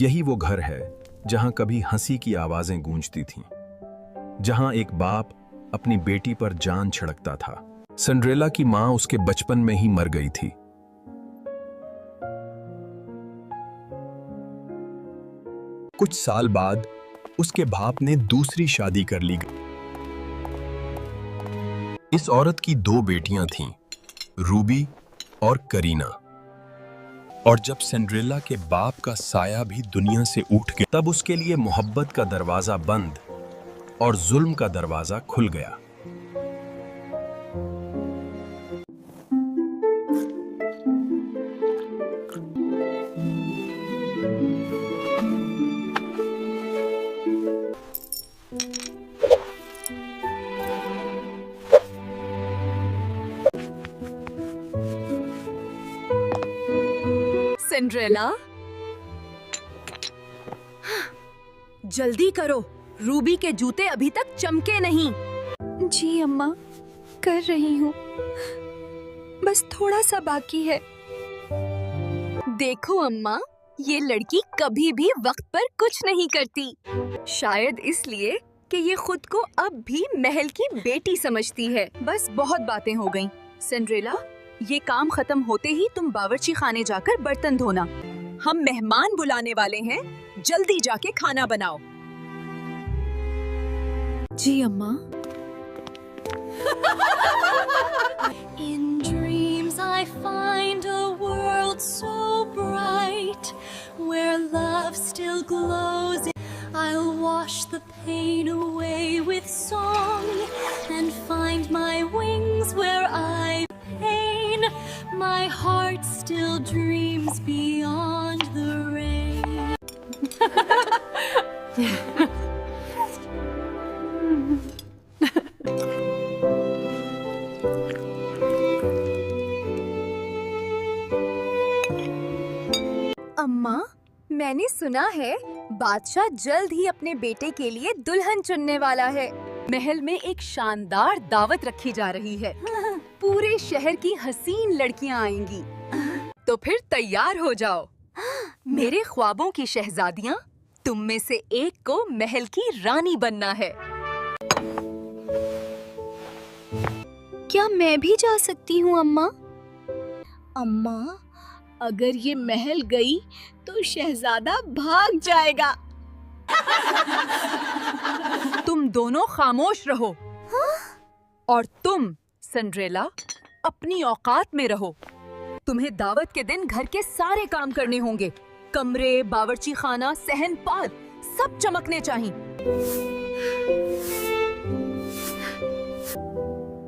यही वो घर है जहां कभी हंसी की आवाजें गूंजती थीं, जहां एक बाप अपनी बेटी पर जान छिड़कता था। सिंड्रेला की मां उसके बचपन में ही मर गई थी। कुछ साल बाद उसके बाप ने दूसरी शादी कर ली। इस औरत की 2 बेटियां थीं, रूबी और करीना। और जब सिंड्रेला के बाप का साया भी दुनिया से उठ गया, तब उसके लिए मोहब्बत का दरवाजा बंद और जुल्म का दरवाजा खुल गया। सिंड्रेला, जल्दी करो, रूबी के जूते अभी तक चमके नहीं। जी अम्मा, कर रही हूँ, बस थोड़ा सा बाकी है। देखो अम्मा, ये लड़की कभी भी वक्त पर कुछ नहीं करती। शायद इसलिए कि ये खुद को अब भी महल की बेटी समझती है। बस बहुत बातें हो गईं। सिंड्रेला, ये काम खत्म होते ही तुम बावर्ची खाने जाकर बर्तन धोना। हम मेहमान बुलाने वाले हैं, जल्दी जाके खाना बनाओ। जी अम्मा। In dreams I find a world so bright, where love still glows. I'll wash the pain away with song, and find my wings where I pain. My heart still dreams beyond the rain. अम्मा, मैंने सुना है बादशाह जल्द ही अपने बेटे के लिए दुल्हन चुनने वाला है। महल में एक शानदार दावत रखी जा रही है। पूरे शहर की हसीन लड़कियां आएंगी, तो फिर तैयार हो जाओ। मेरे ख्वाबों की शहजादियां, तुम में से एक को महल की रानी बनना है। क्या मैं भी जा सकती हूँ अम्मा? अम्मा, अगर ये महल गई तो शहजादा भाग जाएगा। तुम दोनों खामोश रहो। और तुम सिंड्रेला, अपनी औकात में रहो। तुम्हें दावत के दिन घर के सारे काम करने होंगे। कमरे, बावर्ची खाना, सहन पात सब चमकने चाहिए।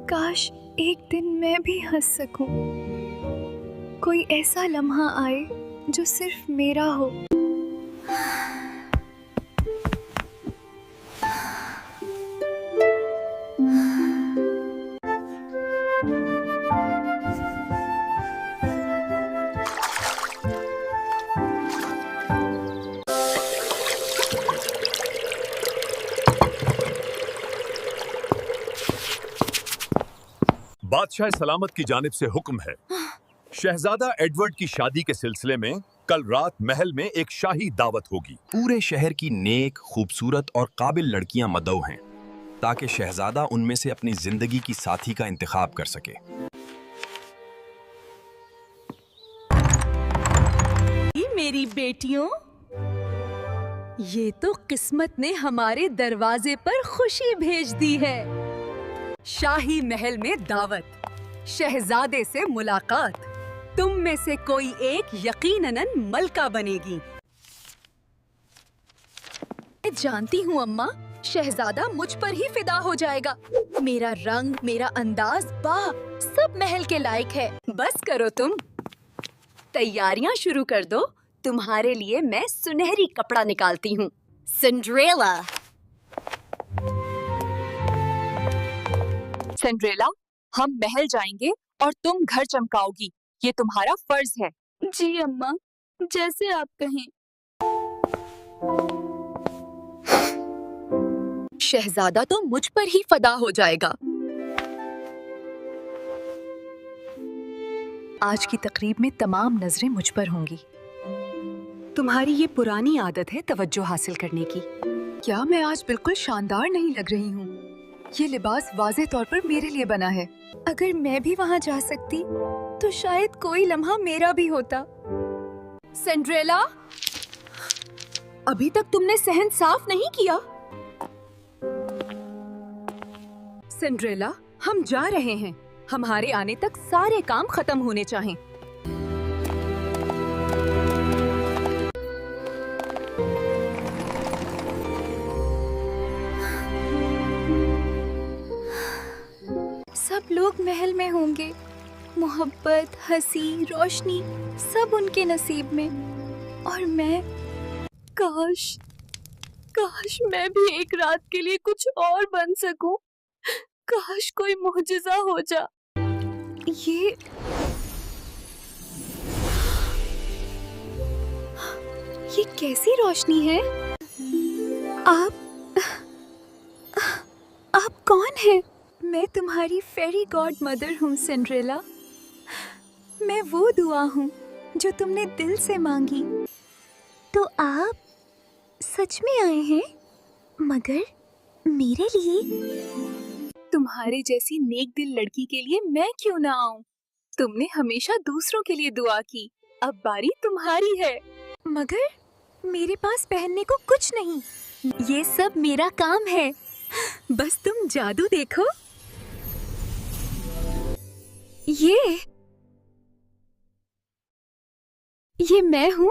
काश एक दिन मैं भी हंस सकूं। कोई ऐसा लम्हा आए जो सिर्फ मेरा हो। बादशाह सलामत की जानिब से हुक्म है। शहजादा एडवर्ड की शादी के सिलसिले में कल रात महल में एक शाही दावत होगी। पूरे शहर की नेक, खूबसूरत और काबिल लड़कियां मदऊ हैं, ताकि शहजादा उनमें से अपनी जिंदगी की साथी का इंतखाब कर सके। मेरी बेटियों, ये तो किस्मत ने हमारे दरवाजे पर खुशी भेज दी है। शाही महल में दावत, शहजादे से मुलाकात। तुम में से कोई एक यकीनन मलका बनेगी। मैं जानती हूँ अम्मा, शहजादा मुझ पर ही फिदा हो जाएगा। मेरा रंग, मेरा अंदाज, सब महल के लायक है। बस करो तुम। तैयारियां शुरू कर दो। तुम्हारे लिए मैं सुनहरी कपड़ा निकालती हूँ। Cinderella. सिंड्रेला, हम महल जाएंगे और तुम घर चमकाओगी। ये तुम्हारा फर्ज है। जी अम्मा, जैसे आप कहें। शहजादा तो मुझ पर ही फदा हो जाएगा। आज की तकरीब में तमाम नजरें मुझ पर होंगी। तुम्हारी ये पुरानी आदत है तवज्जो हासिल करने की। क्या मैं आज बिल्कुल शानदार नहीं लग रही हूँ? ये लिबास वाज़ेह तौर पर मेरे लिए बना है। अगर मैं भी वहाँ जा सकती तो शायद कोई लम्हा मेरा भी होता। सिंड्रेला, अभी तक तुमने सहन साफ नहीं किया। सिंड्रेला, हम जा रहे हैं। हमारे आने तक सारे काम खत्म होने चाहिए। सब लोग महल में होंगे। मोहब्बत, हंसी, रोशनी सब उनके नसीब में। और मैं, काश मैं भी एक रात के लिए कुछ और बन सकूं। काश कोई मुअजिज़ा हो जा। ये कैसी रोशनी है? आप कौन हैं? मैं तुम्हारी फेरी गॉड मदर हूँ सिंड्रेला। मैं वो दुआ हूँ जो तुमने दिल से मांगी। तो आप सच में आए हैं? मगर मेरे लिए? तुम्हारे जैसी नेक दिल लड़की के लिए मैं क्यों ना आऊं? तुमने हमेशा दूसरों के लिए दुआ की, अब बारी तुम्हारी है। मगर मेरे पास पहनने को कुछ नहीं। ये सब मेरा काम है। बस तुम जादू देखो। ये मैं हूँ।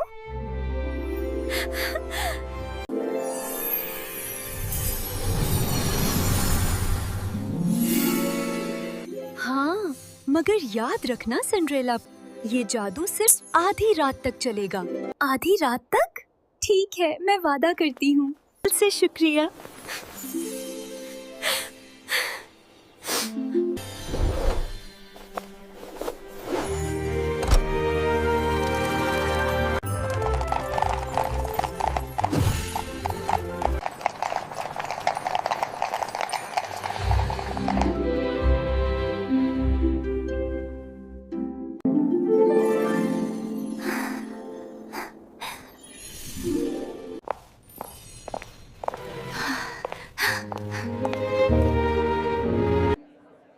हाँ, मगर याद रखना सिंड्रेला, ये जादू सिर्फ आधी रात तक चलेगा। आधी रात तक? ठीक है, मैं वादा करती हूँ। दिल से शुक्रिया।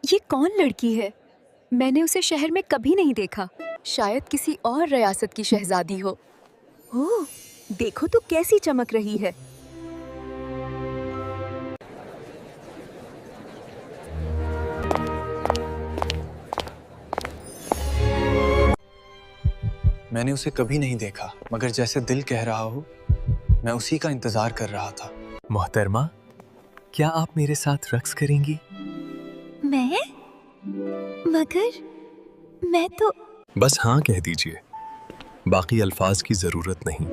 ये कौन लड़की है? मैंने उसे शहर में कभी नहीं देखा। शायद किसी और रियासत की शहजादी हो। ओह, देखो तो कैसी चमक रही है। मैंने उसे कभी नहीं देखा, मगर जैसे दिल कह रहा हो, मैं उसी का इंतजार कर रहा था। मोहतरमा, क्या आप मेरे साथ रक्स करेंगी? मैं? मगर मैं तो... बस हाँ कह दीजिए, बाकी अल्फाज की जरूरत नहीं।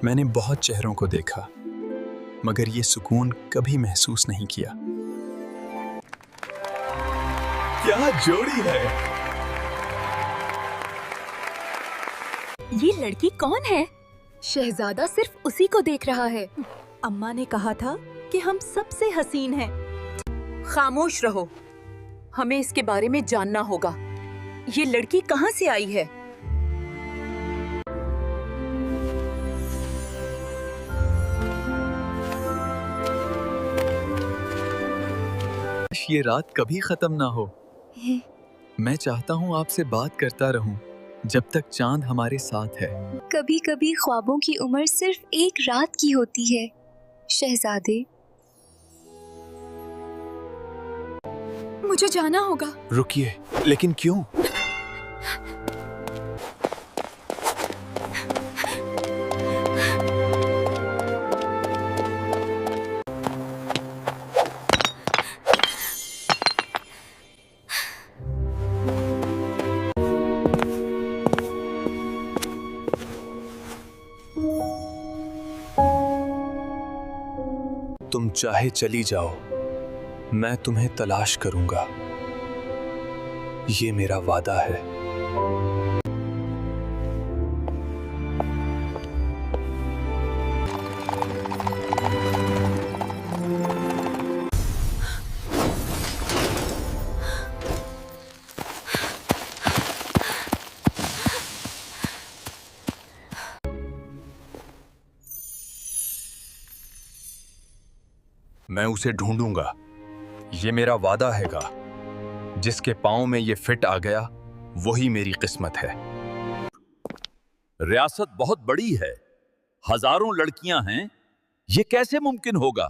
मैंने बहुत चेहरों को देखा, मगर ये सुकून कभी महसूस नहीं किया। क्या जोड़ी है! ये लड़की कौन है? शहजादा सिर्फ उसी को देख रहा है। अम्मा ने कहा था कि हम सबसे हसीन हैं। खामोश रहो, हमें इसके बारे में जानना होगा। ये लड़की कहाँ से आई है? ये रात कभी खत्म ना हो। मैं चाहता हूँ आपसे बात करता रहूं जब तक चांद हमारे साथ है। कभी कभी ख्वाबों की उम्र सिर्फ एक रात की होती है, शहजादे। मुझे जाना होगा। रुकिए, लेकिन क्यों? तुम चाहे चली जाओ, मैं तुम्हें तलाश करूंगा। ये मेरा वादा है। मैं उसे ढूंढूंगा। ये मेरा वादा हैगा। जिसके पांव में ये फिट आ गया वही मेरी किस्मत है। रियासत बहुत बड़ी है, हजारों लड़कियां हैं, ये कैसे मुमकिन होगा?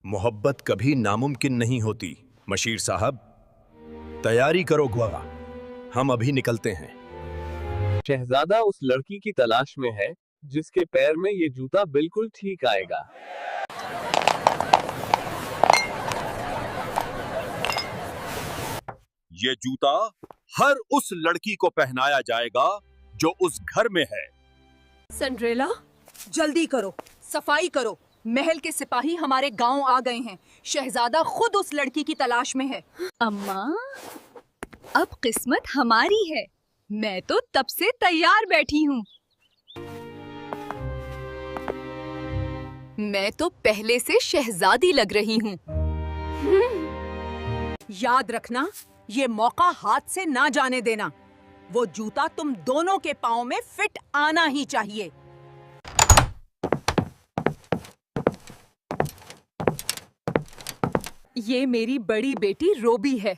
मोहब्बत कभी नामुमकिन नहीं होती। मशीर साहब, तैयारी करो ग्वा, हम अभी निकलते हैं। शहजादा उस लड़की की तलाश में है जिसके पैर में ये जूता बिल्कुल ठीक आएगा। ये जूता हर उस लड़की को पहनाया जाएगा जो उस घर में है। सिंड्रेला, जल्दी करो, सफाई करो। महल के सिपाही हमारे गांव आ गए हैं। शहजादा खुद उस लड़की की तलाश में है। अम्मा, अब किस्मत हमारी है। मैं तो तब से तैयार बैठी हूँ। मैं तो पहले से शहजादी लग रही हूँ। याद रखना, ये मौका हाथ से ना जाने देना। वो जूता तुम दोनों के पाँव में फिट आना ही चाहिए। ये मेरी बड़ी बेटी रोबी है।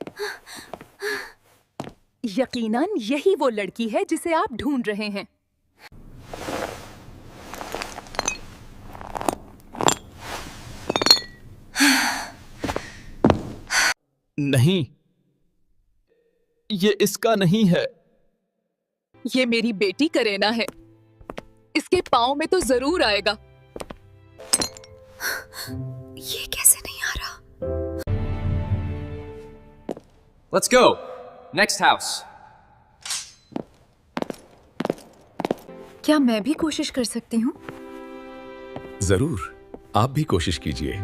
यकीनन यही वो लड़की है जिसे आप ढूंढ रहे हैं। नहीं, ये इसका नहीं है। ये मेरी बेटी करेना है। इसके पाँव में तो जरूर आएगा। ये कैसे नहीं आ रहा? Let's go. Next house. क्या मैं भी कोशिश कर सकती हूँ? जरूर, आप भी कोशिश कीजिए।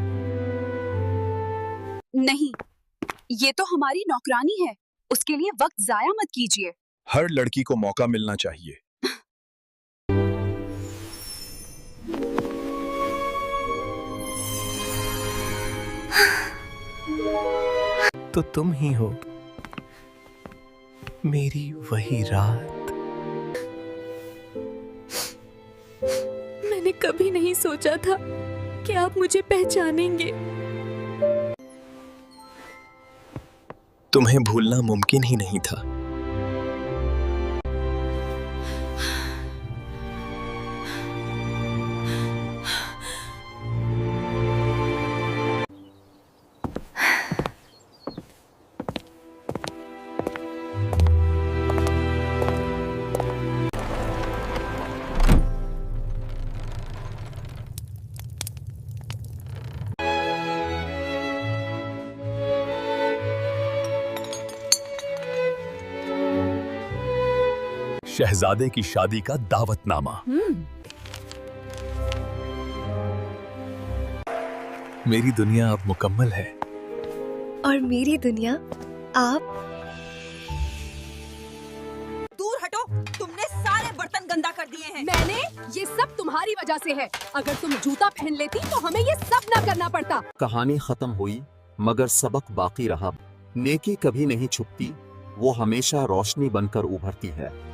नहीं, ये तो हमारी नौकरानी है। उसके लिए वक्त जाया मत कीजिए। हर लड़की को मौका मिलना चाहिए। तो तुम ही हो मेरी वही रात। मैंने कभी नहीं सोचा था कि आप मुझे पहचानेंगे। तुम्हें भूलना मुमकिन ही नहीं था। शहजादे की शादी का दावतनामा। मेरी दुनिया अब मुकम्मल है। और मेरी दुनिया आप। दूर हटो, तुमने सारे बर्तन गंदा कर दिए हैं। मैंने? ये सब तुम्हारी वजह से है। अगर तुम जूता पहन लेती तो हमें ये सब ना करना पड़ता। कहानी खत्म हुई, मगर सबक बाकी रहा। नेकी कभी नहीं छुपती, वो हमेशा रोशनी बनकर उभरती है।